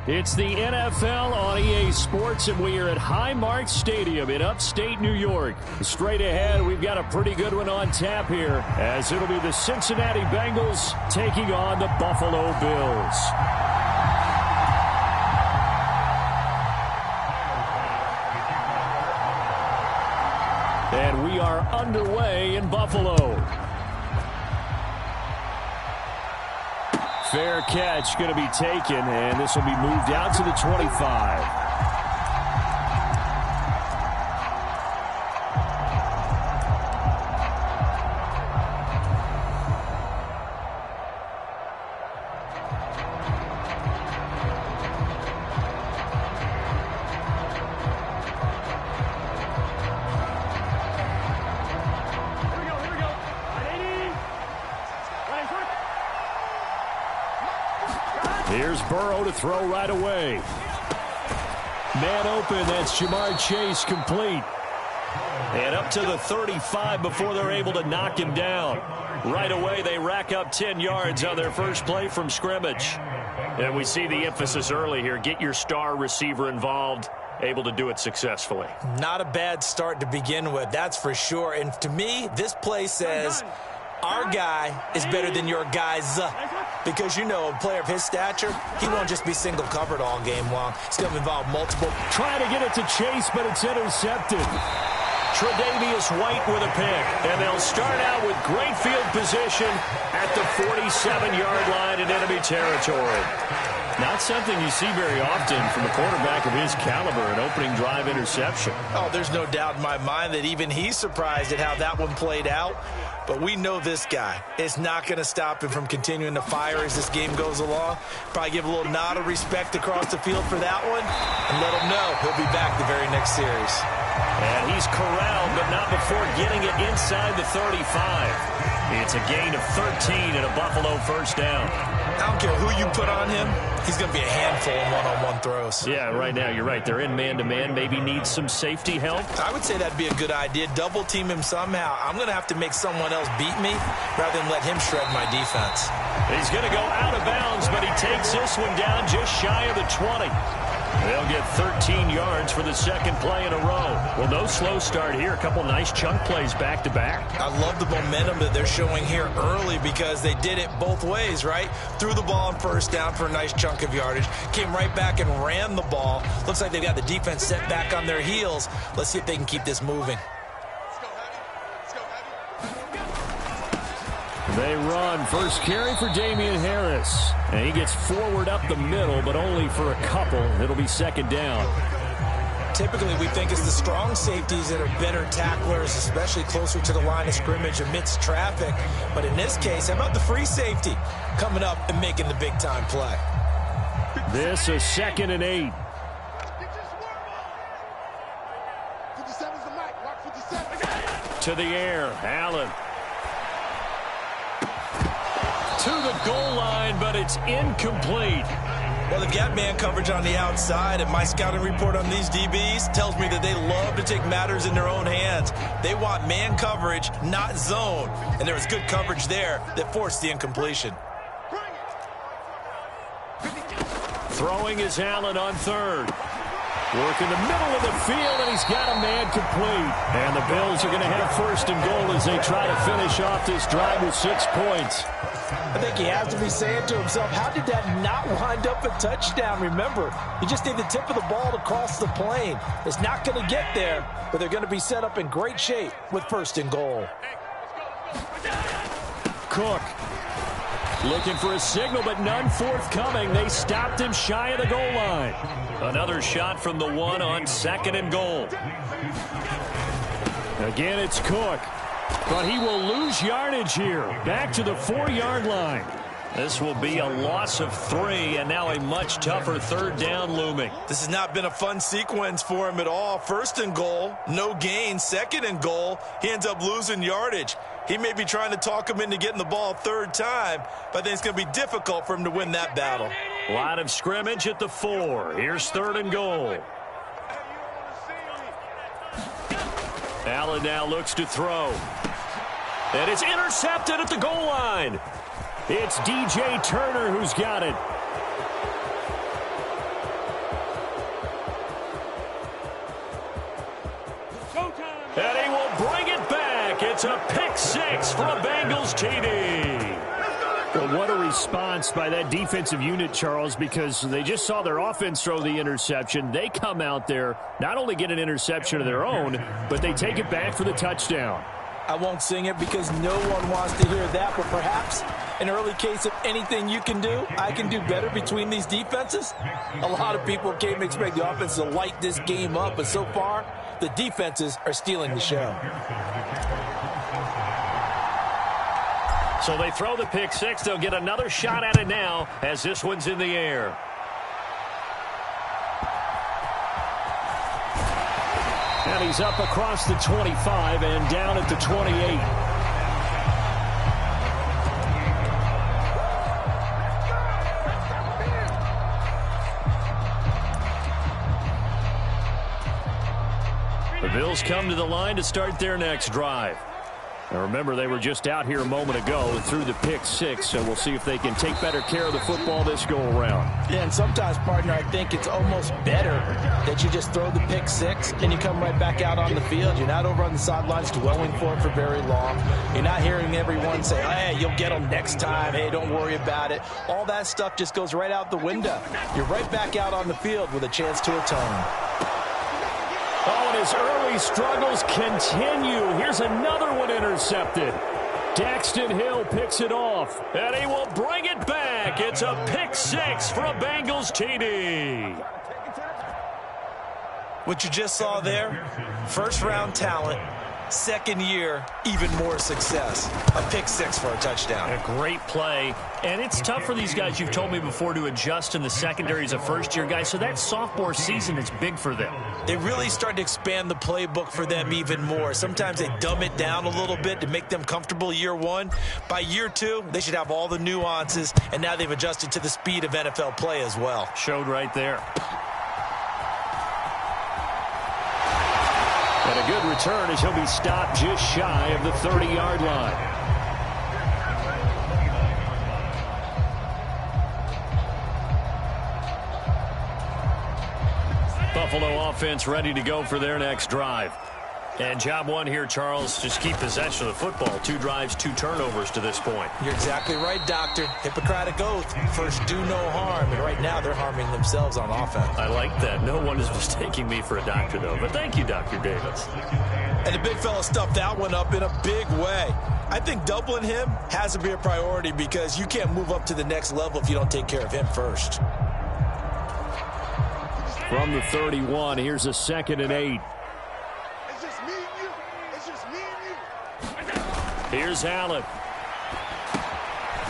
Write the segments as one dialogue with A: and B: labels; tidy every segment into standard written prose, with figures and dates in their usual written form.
A: It's the NFL on EA Sports, and we are at Highmark Stadium in upstate New York. Straight ahead, we've got a pretty good one on tap here, as it'll be the Cincinnati Bengals taking on the Buffalo Bills. And we are underway in Buffalo. Fair catch going to be taken, and this will be moved out to the 25. Here's Burrow to throw right away. Man open, that's Jamar Chase complete. And up to the 35 before they're able to knock him down. Right away, they rack up 10 yards on their first play from scrimmage. And we see the emphasis early here. Get your star receiver involved. Able to do it successfully.
B: Not a bad start to begin with, that's for sure. And to me, this play says our guy is better than your guy's. Because, you know, a player of his stature, he won't just be single covered all game long. It's going to involve multiple.
A: Trying to get it to Chase, but it's intercepted. Tre'Davious White with a pick. And they'll start out with great field position at the 47-yard line in enemy territory. Not something you see very often from a quarterback of his caliber, an opening drive interception.
B: Oh, there's no doubt in my mind that even he's surprised at how that one played out. But we know this guy is not going to stop him from continuing to fire as this game goes along. Probably give a little nod of respect across the field for that one and let him know he'll be back the very next series.
A: And he's corralled, but not before getting it inside the 35. It's a gain of 13 and a Buffalo first down.
B: I don't care who you put on him, he's going to be a handful in one-on-one throws.
A: Yeah, right now, you're right. They're in man-to-man. Maybe needs some safety help.
B: I would say that'd be a good idea. Double team him somehow. I'm going to have to make someone else beat me rather than let him shred my defense.
A: He's going to go out of bounds, but he takes this one down just shy of the 20. They'll get 13 yards for the second play in a row. Well, no slow start here. A couple nice chunk plays back-to-back.
B: I love the momentum that they're showing here early because they did it both ways, right? Threw the ball on first down for a nice chunk of yardage. Came right back and ran the ball. Looks like they've got the defense set back on their heels. Let's see if they can keep this moving.
A: They run. First carry for Damian Harris. And he gets forward up the middle, but only for a couple. It'll be second down.
B: Typically, we think it's the strong safeties that are better tacklers, especially closer to the line of scrimmage amidst traffic. But in this case, how about the free safety coming up and making the big-time play?
A: This is 2nd and 8. To the air, Allen. To the goal line, but it's incomplete.
B: Well, they've got man coverage on the outside, and my scouting report on these DBs tells me that they love to take matters in their own hands. They want man coverage, not zone. And there was good coverage there that forced the incompletion.
A: Throwing is Allen on third. Work in the middle of the field, and he's got a man complete. And the Bills are going to have first and goal as they try to finish off this drive with 6 points.
B: I think he has to be saying to himself, how did that not wind up a touchdown? Remember, you just need the tip of the ball to cross the plane. It's not going to get there, but they're going to be set up in great shape with first and goal.
A: Cook looking for a signal, but none forthcoming. They stopped him shy of the goal line. Another shot from the one on 2nd and goal. Again, it's Cook. But he will lose yardage here. Back to the 4-yard line. This will be a loss of 3, and now a much tougher third down looming.
B: This has not been a fun sequence for him at all. First and goal, no gain. 2nd and goal, he ends up losing yardage. He may be trying to talk him into getting the ball third time, but I think it's going to be difficult for him to win that battle.
A: A lot of scrimmage at the 4. Here's 3rd and goal. Allen now looks to throw. And it's intercepted at the goal line. It's DJ Turner who's got it. And he will bring it back. It's a pick six for a Bengals TD. Well, what a response by that defensive unit, Charles, because they just saw their offense throw the interception. They come out there, not only get an interception of their own, but they take it back for the touchdown.
B: I won't sing it because no one wants to hear that, but perhaps an early case of anything you can do, I can do better between these defenses. A lot of people came to expect the offense to light this game up, but so far, the defenses are stealing the show.
A: So they throw the pick six. They'll get another shot at it now as this one's in the air. And he's up across the 25 and down at the 28. The Bills come to the line to start their next drive. Now remember, they were just out here a moment ago through the pick six, so we'll see if they can take better care of the football this go-around.
B: Yeah, and sometimes, partner, I think it's almost better that you just throw the pick six and you come right back out on the field. You're not over on the sidelines dwelling for it for very long. You're not hearing everyone say, hey, you'll get them next time. Hey, don't worry about it. All that stuff just goes right out the window. You're right back out on the field with a chance to atone.
A: Oh, and his early struggles continue. Here's another one intercepted. Daxton Hill picks it off, and he will bring it back. It's a pick six for a Bengals TD.
B: What you just saw there, first-round talent, second year, even more success. A pick six for a touchdown.
A: A great play. And it's tough for these guys, you've told me before, to adjust in the secondary as a first-year guy. So that sophomore season is big for them.
B: They really start to expand the playbook for them even more. Sometimes they dumb it down a little bit to make them comfortable year one. By year two, they should have all the nuances, and now they've adjusted to the speed of NFL play as well.
A: Showed right there. And a good return as he'll be stopped just shy of the 30-yard line. Buffalo offense ready to go for their next drive. And job one here, Charles, just keep possession of the football. 2 drives, 2 turnovers to this point.
B: You're exactly right, Doctor. Hippocratic oath. First, do no harm. And right now, they're harming themselves on offense.
A: I like that. No one is mistaking me for a doctor, though. But thank you, Dr. Davis.
B: And the big fella stuffed that one up in a big way. I think doubling him has to be a priority because you can't move up to the next level if you don't take care of him first.
A: From the 31, here's a 2nd and 8. Here's Allen.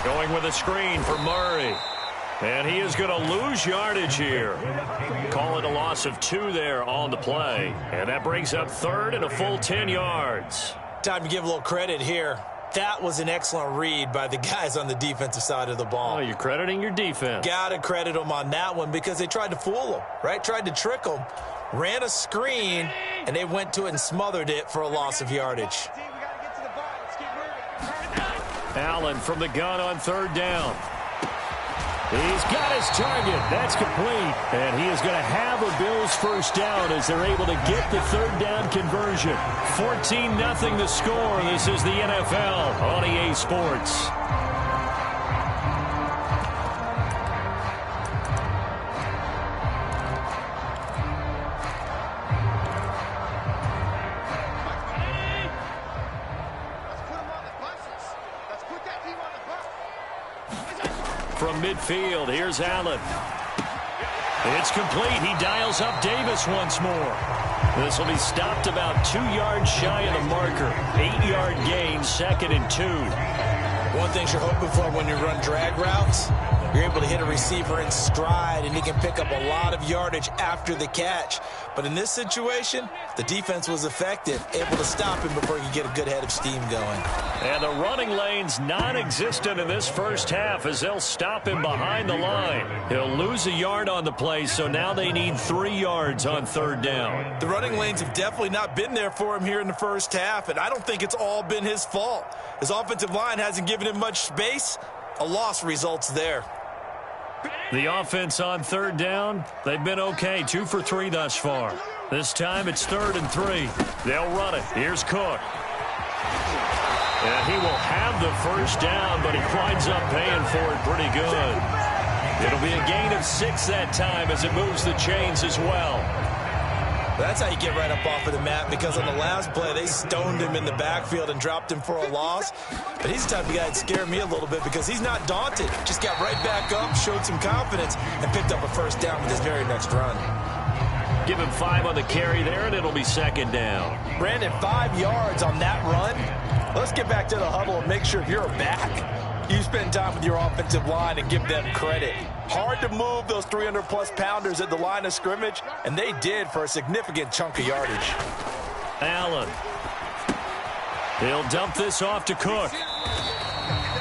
A: Going with a screen for Murray. And he is going to lose yardage here. Call it a loss of 2 there on the play. And that brings up 3rd and a full 10 yards.
B: Time to give a little credit here. That was an excellent read by the guys on the defensive side of the ball.
A: Oh, you're crediting your defense.
B: Got to credit them on that one because they tried to fool them, right? Tried to trick them. Ran a screen, and they went to it and smothered it for a loss of yardage.
A: Allen from the gun on 3rd down. He's got his target. That's complete. And he is going to have a Bills first down as they're able to get the 3rd down conversion. 14-0 the score. This is the NFL on EA Sports. From midfield, here's Allen. It's complete. He dials up Davis once more. This will be stopped about 2 yards shy of the marker. 8-yard gain, 2nd and 2.
B: One thing you're hoping for when you run drag routes, you're able to hit a receiver in stride, and he can pick up a lot of yardage after the catch. But in this situation, the defense was effective, able to stop him before he could get a good head of steam going.
A: And the running lane's non-existent in this first half as they'll stop him behind the line. He'll lose a yard on the play, so now they need 3 yards on 3rd down.
B: The running lanes have definitely not been there for him here in the first half, and I don't think it's all been his fault. His offensive line hasn't given him much space. A loss results there.
A: The offense on 3rd down, they've been okay. 2 for 3 thus far. This time it's 3rd and 3. They'll run it. Here's Cook. And he will have the first down, but he winds up paying for it pretty good. It'll be a gain of 6 that time as it moves the chains as well.
B: That's how you get right up off of the mat, because on the last play, they stoned him in the backfield and dropped him for a loss. But he's the type of guy that scared me a little bit because he's not daunted. Just got right back up, showed some confidence, and picked up a first down with his very next run.
A: Give him 5 on the carry there, and it'll be 2nd down.
B: Brandon, 5 yards on that run. Let's get back to the huddle and make sure if you're a back, you spend time with your offensive line and give them credit. Hard to move those 300-plus pounders at the line of scrimmage, and they did for a significant chunk of yardage.
A: Allen. He'll dump this off to Cook.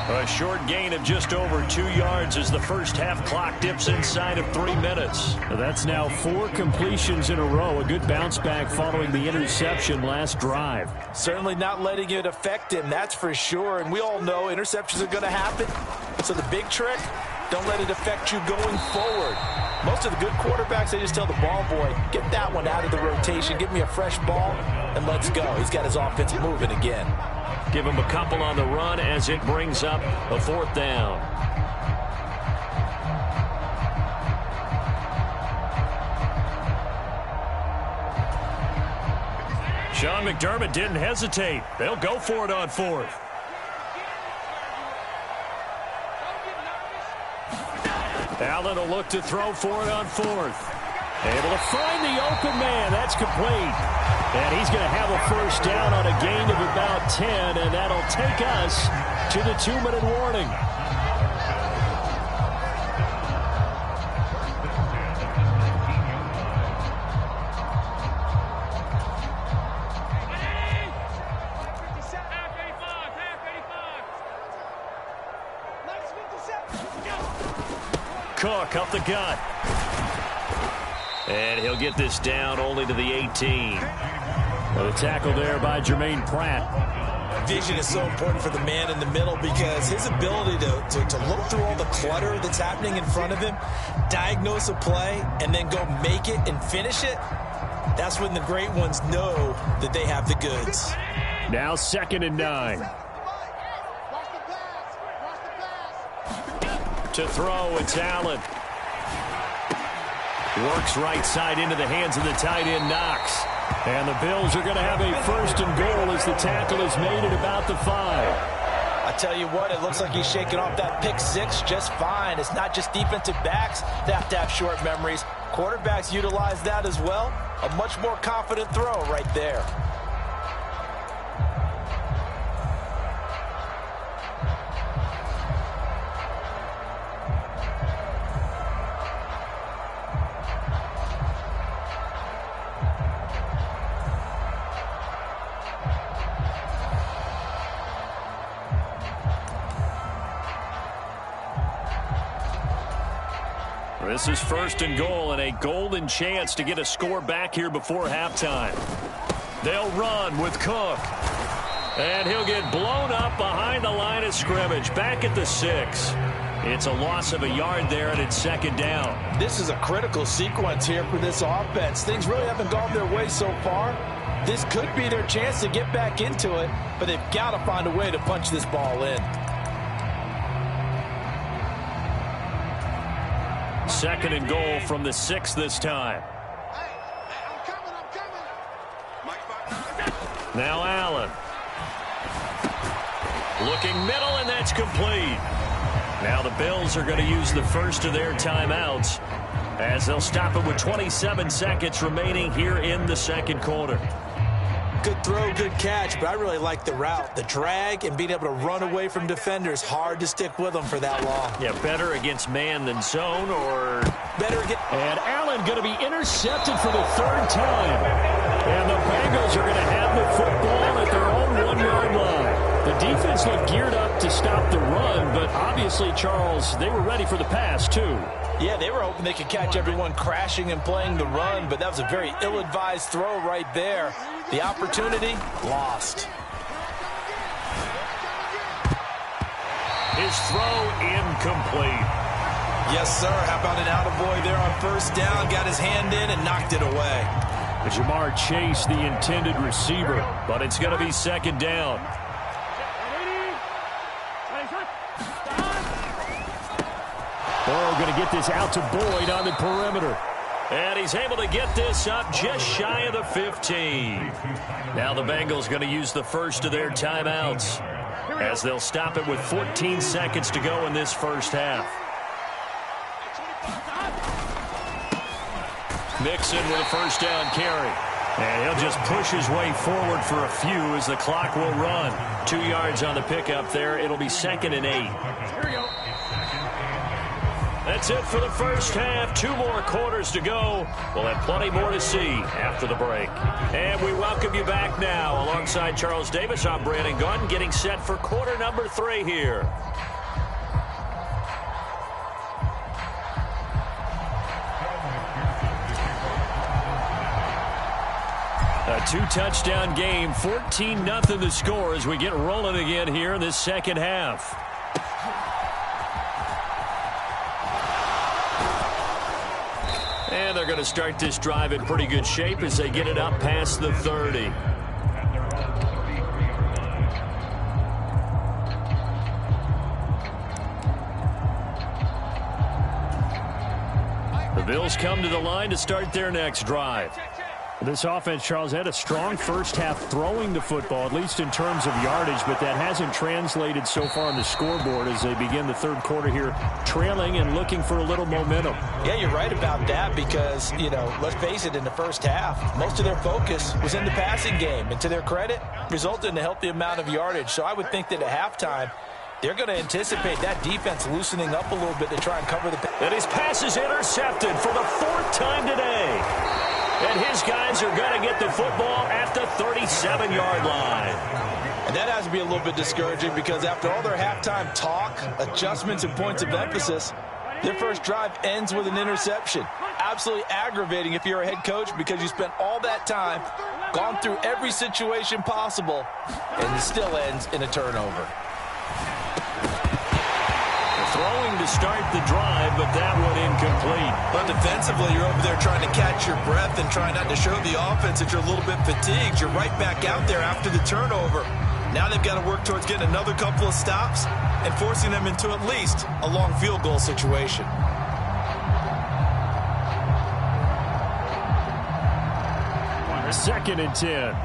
A: A short gain of just over 2 yards as the first half clock dips inside of 3 minutes. That's now 4 completions in a row. A good bounce back following the interception last drive.
B: Certainly not letting it affect him, that's for sure. And we all know interceptions are going to happen. So the big trick, don't let it affect you going forward. Most of the good quarterbacks, they just tell the ball boy, get that one out of the rotation, give me a fresh ball, and let's go. He's got his offense moving again.
A: Give him a couple on the run as it brings up a 4th down. Sean McDermott didn't hesitate. They'll go for it on 4th. Allen will look to throw for it on 4th. Able to find the open man. That's complete. And he's going to have a first down on a gain of about 10, and that'll take us to the 2-minute warning. Cook up the gut. And he'll get this down only to the 18. Well, the tackle there by Jermaine Pratt.
B: Vision is so important for the man in the middle because his ability to look through all the clutter that's happening in front of him, diagnose a play, and then go make it and finish it, that's when the great ones know that they have the goods.
A: Now 2nd and 9. To throw, it's Allen. Works right side into the hands of the tight end, Knox. And the Bills are going to have a 1st and goal as the tackle is made at about the 5.
B: I tell you what, it looks like he's shaking off that pick 6 just fine. It's not just defensive backs that have to have short memories. Quarterbacks utilize that as well. A much more confident throw right there.
A: This is 1st and goal and a golden chance to get a score back here before halftime. They'll run with Cook. And he'll get blown up behind the line of scrimmage. Back at the 6. It's a loss of a yard there, and it's 2nd down.
B: This is a critical sequence here for this offense. Things really haven't gone their way so far. This could be their chance to get back into it, but they've got to find a way to punch this ball in.
A: 2nd and goal from the 6 this time. Now Allen. Looking middle, and that's complete. Now the Bills are going to use the first of their timeouts as they'll stop it with 27 seconds remaining here in the 2nd quarter.
B: Good throw, good catch, but I really like the route. The drag and being able to run away from defenders, hard to stick with them for that long.
A: Yeah, better against man than zone, or
B: better against...
A: And Allen going to be intercepted for the 3rd time. And the Bengals are going to have the football at their own 1-yard line. The defense looked geared up to stop the run, but obviously, Charles, they were ready for the pass, too.
B: Yeah, they were hoping they could catch everyone crashing and playing the run, but that was a very ill-advised throw right there. The opportunity, lost.
A: His throw incomplete.
B: Yes, sir. How about an attaboy there on 1st down? Got his hand in and knocked it away.
A: Jamar Chase, the intended receiver, but it's going to be second down. Burrow going to get this out to Boyd on the perimeter. And he's able to get this up just shy of the 15. Now the Bengals going to use the first of their timeouts as they'll stop it with 14 seconds to go in this first half. Mixon with a first down carry. And he'll just push his way forward for a few as the clock will run. 2 yards on the pickup there. It'll be 2nd and 8.
C: Here we go.
A: That's it for the first half. 2 more quarters to go. We'll have plenty more to see after the break. And we welcome you back now. Alongside Charles Davis, I'm Brandon Gunn, getting set for quarter number 3 here. A 2-touchdown game, 14-0 the score as we get rolling again here in this second half. And they're going to start this drive in pretty good shape as they get it up past the 30. The Bills come to the line to start their next drive. This offense, Charles, had a strong first half throwing the football, at least in terms of yardage, but that hasn't translated so far on the scoreboard as they begin the third quarter here, trailing and looking for a little momentum.
B: Yeah, you're right about that because, let's face it, in the first half, most of their focus was in the passing game, and to their credit, resulted in a healthy amount of yardage. So I would think that at halftime, they're going to anticipate that defense loosening up a little bit to try and cover the pass.
A: And his pass is intercepted for the 4th time today. And his guys are going to get the football at the 37-yard line.
B: And that has to be a little bit discouraging because after all their halftime talk, adjustments, and points of emphasis, their first drive ends with an interception. Absolutely aggravating if you're a head coach because you spent all that time, gone through every situation possible, and it still ends in a turnover.
A: Throwing to start the drive, but that one incomplete.
B: But defensively, you're over there trying to catch your breath and trying not to show the offense that you're a little bit fatigued. You're right back out there after the turnover. Now they've got to work towards getting another couple of stops and forcing them into at least a long field goal situation.
A: Second and 10.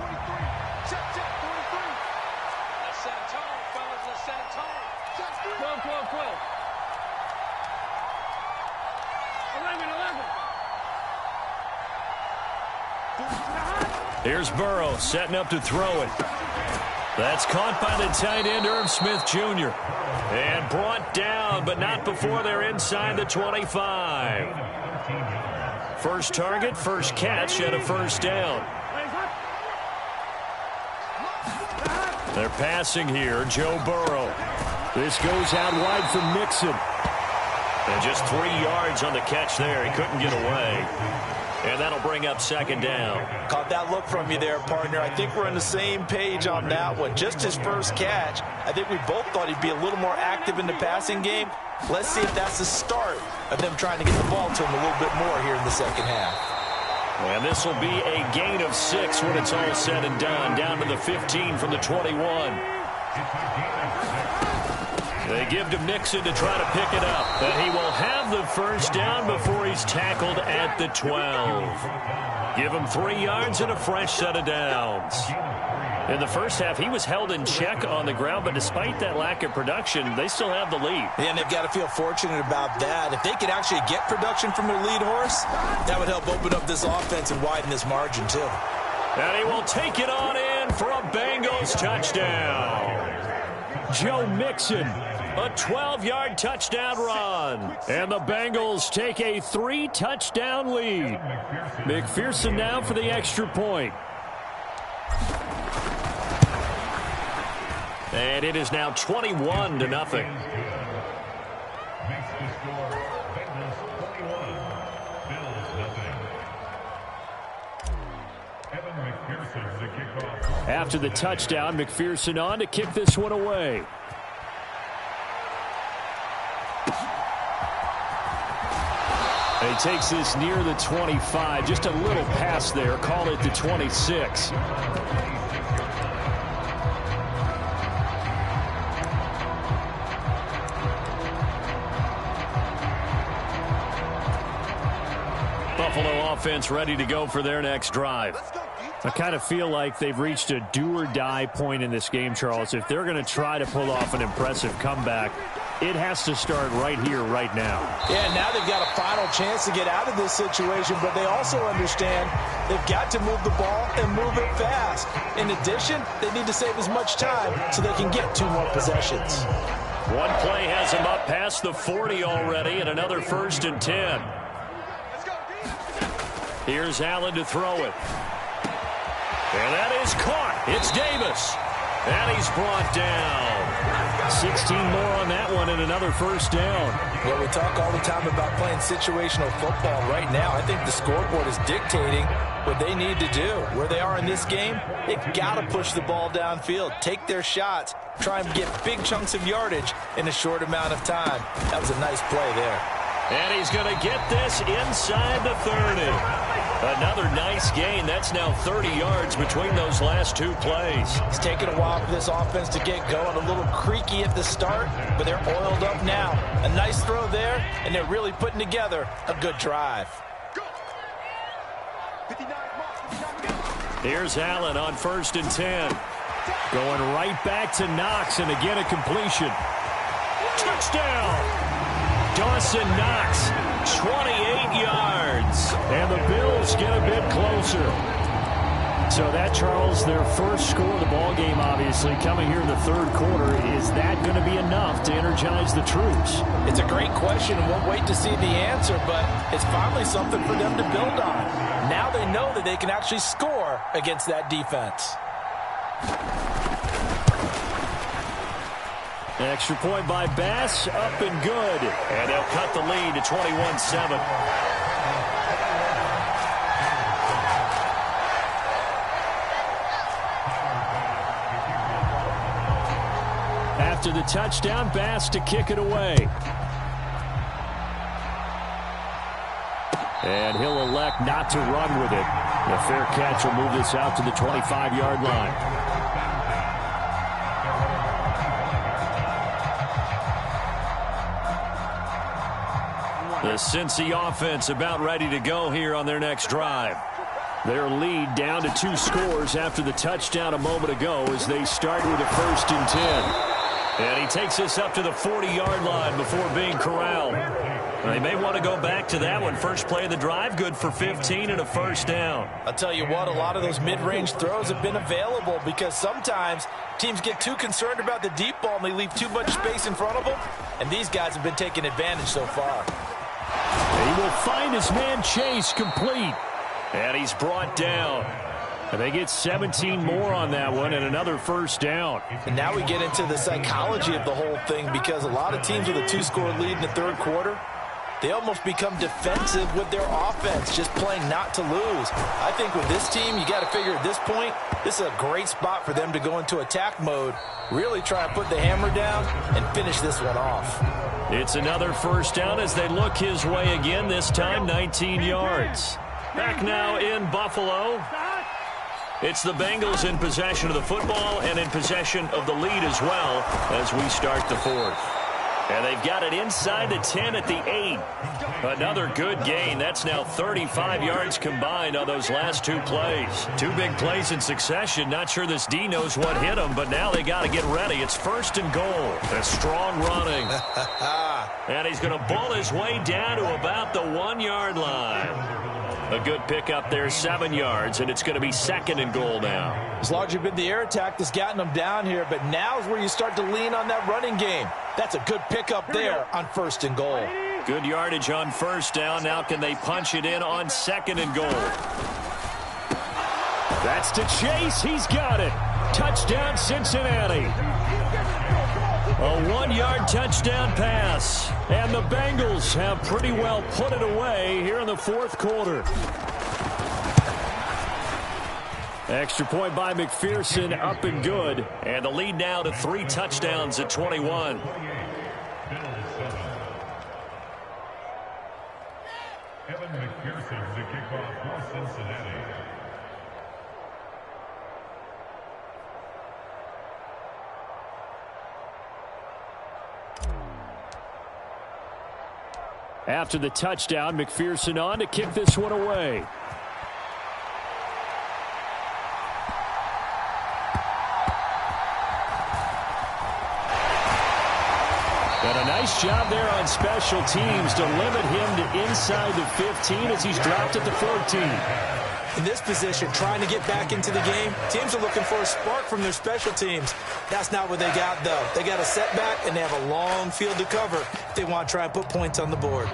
A: Here's Burrow setting up to throw it. That's caught by the tight end, Irv Smith Jr. And brought down, but not before they're inside the 25. First target, first catch, and a first down. They're passing here, Joe Burrow. This goes out wide for Mixon. And just 3 yards on the catch there. He couldn't get away. And that'll bring up second down.
B: Caught that look from you there, partner. I think we're on the same page on that one. Just his first catch. I think we both thought he'd be a little more active in the passing game. Let's see if that's the start of them trying to get the ball to him a little bit more here in the second half.
A: And this will be a gain of 6 when it's all said and done. Down to the 15 from the 21. They give to Mixon to try to pick it up. And he will have the first down before he's tackled at the 12. Give him 3 yards and a fresh set of downs. In the first half, he was held in check on the ground, but despite that lack of production, they still have the lead.
B: And they've got to feel fortunate about that. If they could actually get production from their lead horse, that would help open up this offense and widen this margin, too.
A: And he will take it on in for a Bengals touchdown. Joe Mixon, a 12-yard touchdown run. And the Bengals take a 3-touchdown lead. McPherson now for the extra point. And it is now 21-0. After the touchdown, McPherson on to kick this one away. And he takes this near the 25. Just a little pass there. Call it the 26. Buffalo offense ready to go for their next drive. I kind of feel like they've reached a do-or-die point in this game, Charles. If they're going to try to pull off an impressive comeback, it has to start right here, right now.
B: Yeah, now they've got a final chance to get out of this situation, but they also understand they've got to move the ball and move it fast. In addition, they need to save as much time so they can get 2 more possessions.
A: One play has them up past the 40 already, and another 1st and 10. Here's Allen to throw it. And that is caught. It's Davis. And he's brought down. 16 more on that one and another 1st down.
B: Well, we talk all the time about playing situational football. Right now, I think the scoreboard is dictating what they need to do. Where they are in this game, they've got to push the ball downfield, take their shots, try and get big chunks of yardage in a short amount of time. That was a nice play there.
A: And he's going to get this inside the 30. Another nice gain. That's now 30 yards between those last 2 plays.
B: It's taken a while for this offense to get going. A little creaky at the start, but they're oiled up now. A nice throw there, and they're really putting together a good drive.
A: Here's Allen on 1st and 10. Going right back to Knox, and again a completion. Touchdown! Dawson Knox, 28 yards. And the Bills get a bit closer. So that, Charles, their first score of the ball game, obviously, coming here in the 3rd quarter. Is that going to be enough to energize the troops?
B: It's a great question, and we'll wait to see the answer, but it's finally something for them to build on. Now they know that they can actually score against that defense.
A: Extra point by Bass, up and good. And they'll cut the lead to 21-7. After the touchdown, Bass to kick it away. And he'll elect not to run with it. A fair catch will move this out to the 25-yard line. The Cincy offense about ready to go here on their next drive. Their lead down to 2 scores after the touchdown a moment ago as they start with a 1st and 10. And he takes this up to the 40-yard line before being corralled. They may want to go back to that one. First play of the drive, good for 15 and a 1st down.
B: I'll tell you what, a lot of those mid-range throws have been available because sometimes teams get too concerned about the deep ball and they leave too much space in front of them. And these guys have been taking advantage so far.
A: He will find his man Chase complete. And he's brought down. And they get 17 more on that one and another 1st down.
B: And now we get into the psychology of the whole thing because a lot of teams with a 2-score lead in the 3rd quarter, they almost become defensive with their offense, just playing not to lose. I think with this team, you got to figure at this point, this is a great spot for them to go into attack mode, really try and put the hammer down and finish this one off.
A: It's another 1st down as they look his way again, this time 19 yards. Back now in Buffalo. It's the Bengals in possession of the football and in possession of the lead as well as we start the 4th. And they've got it inside the 10 at the 8. Another good gain. That's now 35 yards combined on those last 2 plays. 2 big plays in succession. Not sure this D knows what hit him, but now they got to get ready. It's 1st and goal. A strong running. And he's going to ball his way down to about the 1-yard line. A good pickup there, 7 yards, and it's going to be 2nd and goal now.
B: It's largely been the air attack that's gotten them down here, but now is where you start to lean on that running game. That's a good pickup there on 1st and goal.
A: Good yardage on 1st down. Now can they punch it in on 2nd and goal? That's to Chase. He's got it. Touchdown, Cincinnati. A 1-yard touchdown pass. And the Bengals have pretty well put it away here in the 4th quarter. Extra point by McPherson, up and good. And the lead now to 3 touchdowns at 21.
C: McPherson to kick off for Cincinnati.
A: After the touchdown, McPherson on to kick this one away. And a nice job there on special teams to limit him to inside the 15 as he's dropped at the 14.
B: In this position, trying to get back into the game, teams are looking for a spark from their special teams. That's not what they got, though. They got a setback, and they have a long field to cover if they want to try and put points on the board.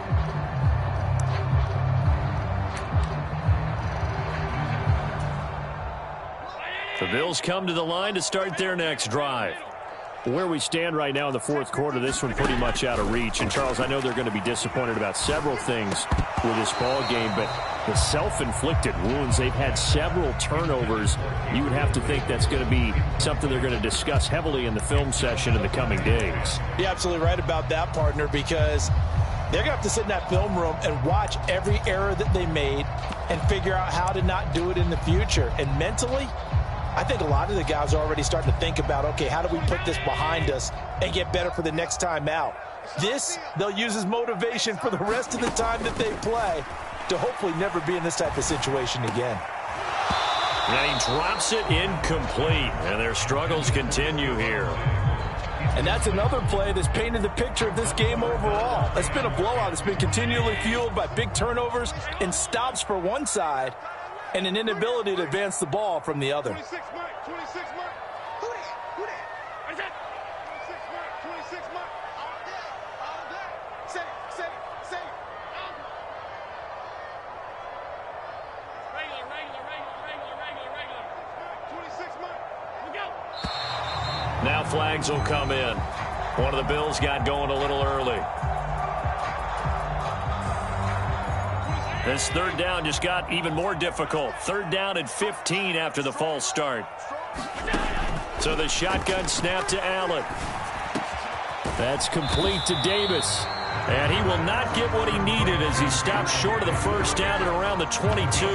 A: The Bills come to the line to start their next drive. Where we stand right now in the fourth quarter, this one pretty much out of reach. And, Charles, I know they're going to be disappointed about several things with this ball game, but the self-inflicted wounds, they've had several turnovers. You would have to think that's going to be something they're going to discuss heavily in the film session in the coming days.
B: You're absolutely right about that, partner, because they're going to have to sit in that film room and watch every error that they made and figure out how to not do it in the future. And mentally, I think a lot of the guys are already starting to think about, okay, how do we put this behind us and get better for the next time out? This, they'll use as motivation for the rest of the time that they play to hopefully never be in this type of situation again.
A: And he drops it incomplete, and their struggles continue here.
B: And that's another play that's painted the picture of this game overall. It's been a blowout. It's been continually fueled by big turnovers and stops for one side and an inability to advance the ball from the other.
C: 26 mark, 26 mark. Who that? What is that? 26 mark, 26 mark. All day. Say it. Regular. 26 mark. We go.
A: Now flags will come in. One of the Bills got going a little early. This third down just got even more difficult. Third down and 15 after the false start. So the shotgun snap to Allen. That's complete to Davis. And he will not get what he needed as he stops short of the first down at around the 22.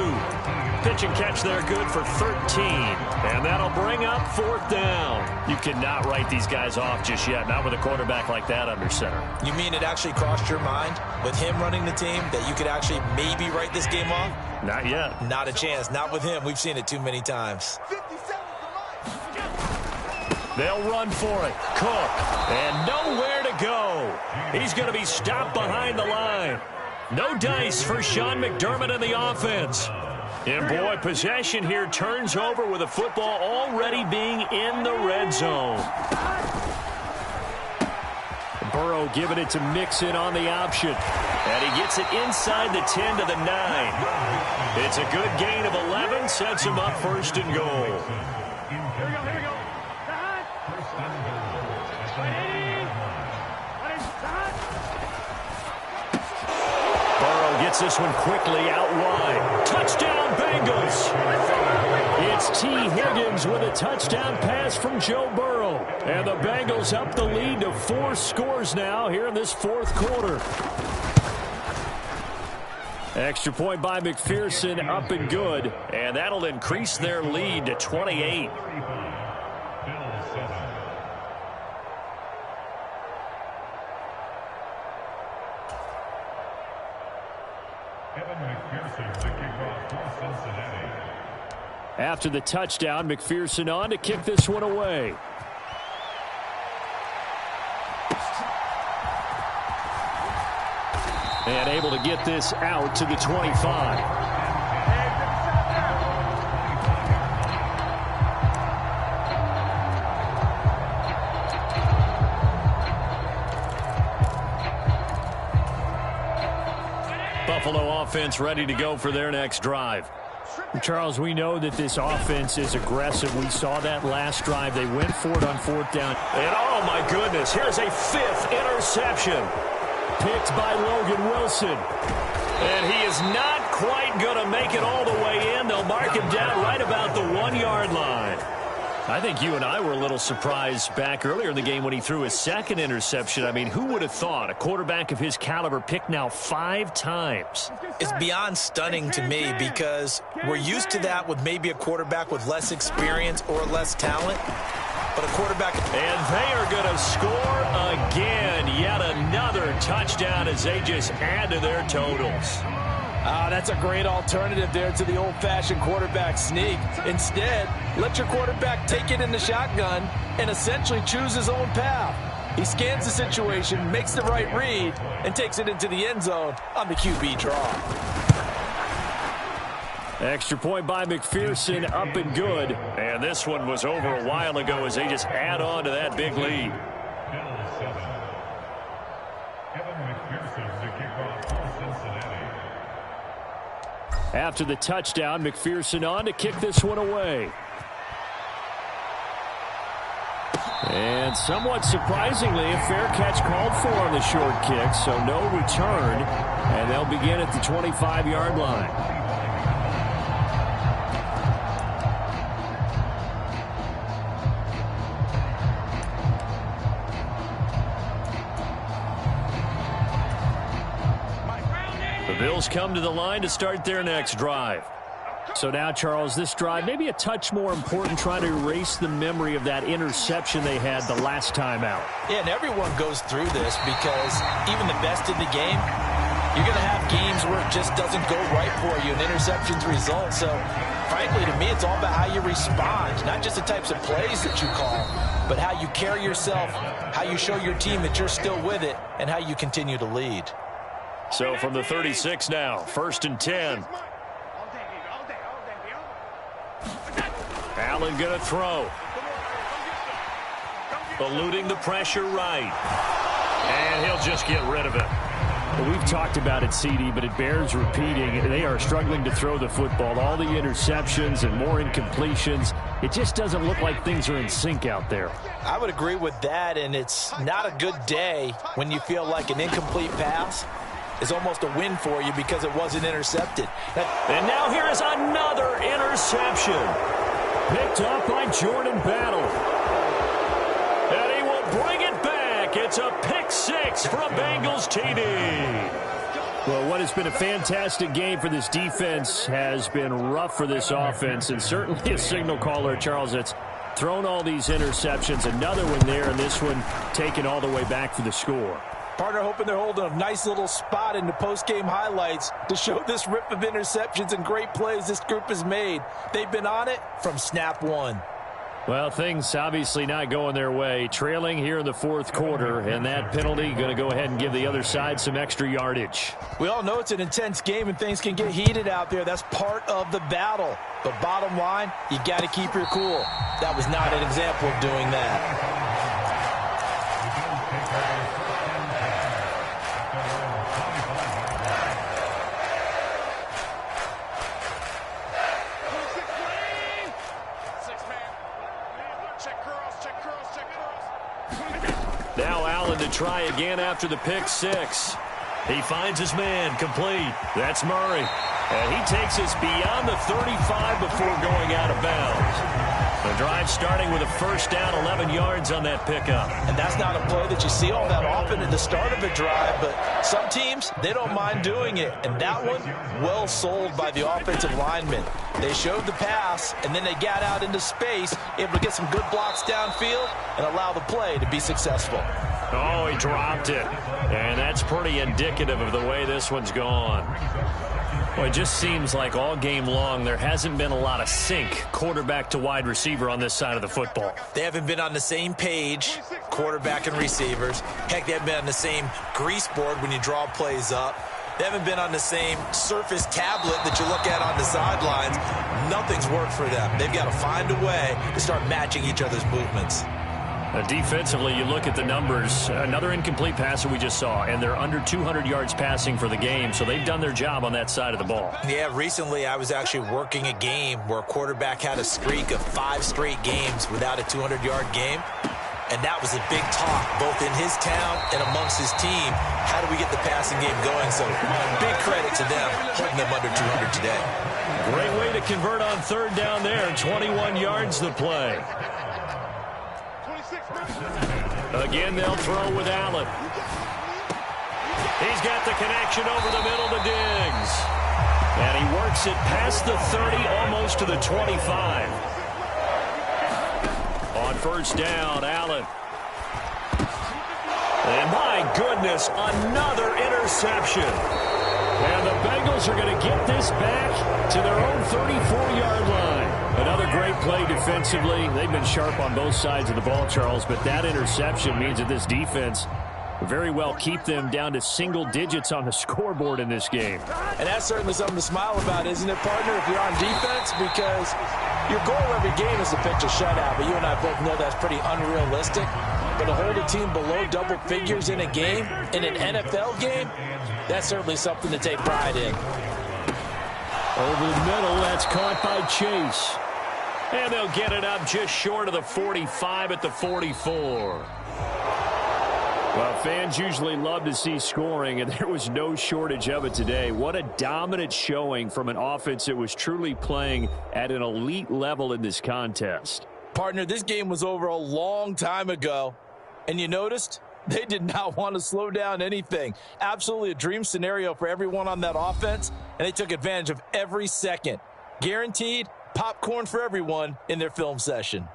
A: Pitch and catch there good for 13. And that'll bring up fourth down. You cannot write these guys off just yet, not with a quarterback like that under center.
B: You mean it actually crossed your mind with him running the team that you could actually maybe write this game off?
A: Not yet.
B: Not a chance. Not with him. We've seen it too many times.
A: They'll run for it. Cook. And nowhere to go. He's going to be stopped behind the line. No dice for Sean McDermott and the offense. And, boy, possession here turns over with the football already being in the red zone. Burrow giving it to Mixon on the option. And he gets it inside the 10 to the 9. It's a good gain of 11. Sets him up first and goal.
C: Here we go.
A: Gets this one quickly out wide. Touchdown, Bengals. It's T. Higgins with a touchdown pass from Joe Burrow. And the Bengals up the lead to 4 scores now here in this fourth quarter. Extra point by McPherson, up and good. And that'll increase their lead to 28. After the touchdown, McPherson on to kick this one away. And able to get this out to the 25. Buffalo offense ready to go for their next drive. Charles, we know that this offense is aggressive. We saw that last drive. They went for it on fourth down. And, oh, my goodness, here's a 5th interception. Picked by Logan Wilson. And he is not quite going to make it all the way in. They'll mark him down right about the 1-yard line. I think you and I were a little surprised back earlier in the game when he threw his second interception. I mean, who would have thought a quarterback of his caliber picked now 5 times?
B: It's beyond stunning to me because we're used to that with maybe a quarterback with less experience or less talent. But a quarterback...
A: And they are going to score again. Yet another touchdown as they just add to their totals.
B: That's a great alternative there to the old-fashioned quarterback sneak. Instead, let your quarterback take it in the shotgun and essentially choose his own path. He scans the situation, makes the right read, and takes it into the end zone on the QB draw.
A: Extra point by McPherson, up and good. And this one was over a while ago as they just add on to that big lead. After the touchdown, McPherson on to kick this one away. And somewhat surprisingly, a fair catch called for on the short kick, so no return. And they'll begin at the 25-yard line. The Bills come to the line to start their next drive. So now, Charles, this drive maybe a touch more important, trying to erase the memory of that interception they had the last time out.
B: Yeah, and everyone goes through this because even the best in the game, you're going to have games where it just doesn't go right for you, and interceptions result. So, frankly, to me, it's all about how you respond, not just the types of plays that you call, but how you carry yourself, how you show your team that you're still with it, and how you continue to lead.
A: So from the 36 now, 1st and 10. Allen going to throw. Eluding the pressure right. And he'll just get rid of it. Well, we've talked about it, CD, but it bears repeating. They are struggling to throw the football. All the interceptions and more incompletions. It just doesn't look like things are in sync out there.
B: I would agree with that, and it's not a good day when you feel like an incomplete pass is almost a win for you because it wasn't intercepted.
A: And now here is another interception. Picked up by Jordan Battle. And he will bring it back. It's a pick 6 for a Bengals TD. Well, what has been a fantastic game for this defense has been rough for this offense, and certainly a signal caller, Charles, that's thrown all these interceptions. Another one there, and this one taken all the way back for the score.
B: Partner hoping they're holding a nice little spot in the post-game highlights to show this rip of interceptions and great plays this group has made. They've been on it from snap one.
A: Well, things obviously not going their way. Trailing here in the 4th quarter, and that penalty going to go ahead and give the other side some extra yardage.
B: We all know it's an intense game and things can get heated out there. That's part of the battle. But bottom line, you got to keep your cool. That was not an example of doing that.
A: Now Allen to try again after the pick 6. He finds his man complete. That's Murray. And he takes us beyond the 35 before going out of bounds. The drive starting with a first down, 11 yards on that pickup.
B: And that's not a play that you see all that often at the start of a drive, but some teams, they don't mind doing it. And that one, well sold by the offensive linemen. They showed the pass, and then they got out into space, able to get some good blocks downfield and allow the play to be successful.
A: Oh, he dropped it. And that's pretty indicative of the way this one's gone. Well, it just seems like all game long there hasn't been a lot of sync quarterback to wide receiver on this side of the football.
B: They haven't been on the same page, quarterback and receivers. Heck, they haven't been on the same grease board when you draw plays up. They haven't been on the same Surface tablet that you look at on the sidelines. Nothing's worked for them. They've got to find a way to start matching each other's movements.
A: Defensively, you look at the numbers. Another incomplete pass that we just saw, and they're under 200 yards passing for the game, so they've done their job on that side of the ball.
B: Yeah, recently I was actually working a game where a quarterback had a streak of 5 straight games without a 200-yard game, and that was a big talk both in his town and amongst his team. How do we get the passing game going? So big credit to them holding them under 200 today.
A: Great way to convert on third down there. 21 yards the play.
C: 26 minutes.
A: Again, they'll throw with Allen. He's got the connection over the middle to Diggs. And he works it past the 30, almost to the 25. On first down, Allen. And my goodness, another interception. And the Bengals are going to get this back to their own 34-yard line. Another great play defensively. They've been sharp on both sides of the ball, Charles, but that interception means that this defense very well keep them down to single digits on the scoreboard in this game.
B: And that's certainly something to smile about, isn't it, partner, if you're on defense? Because your goal every game is to pitch a shutout, but you and I both know that's pretty unrealistic. But to hold a team below double figures in a game, in an NFL game, that's certainly something to take pride in.
A: Over the middle, that's caught by Chase. And they'll get it up just short of the 45 at the 44. Well, fans usually love to see scoring, and there was no shortage of it today. What a dominant showing from an offense that was truly playing at an elite level in this contest.
B: Partner, this game was over a long time ago, and you noticed they did not want to slow down anything. Absolutely a dream scenario for everyone on that offense, and they took advantage of every second. Guaranteed popcorn for everyone in their film session.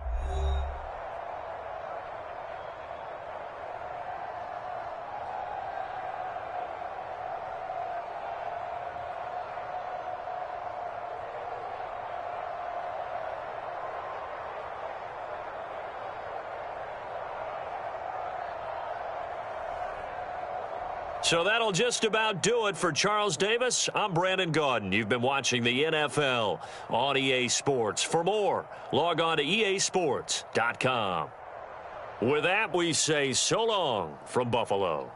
A: So that'll just about do it for Charles Davis. I'm Brandon Gaudin. You've been watching the NFL on EA Sports. For more, log on to easports.com. With that, we say so long from Buffalo.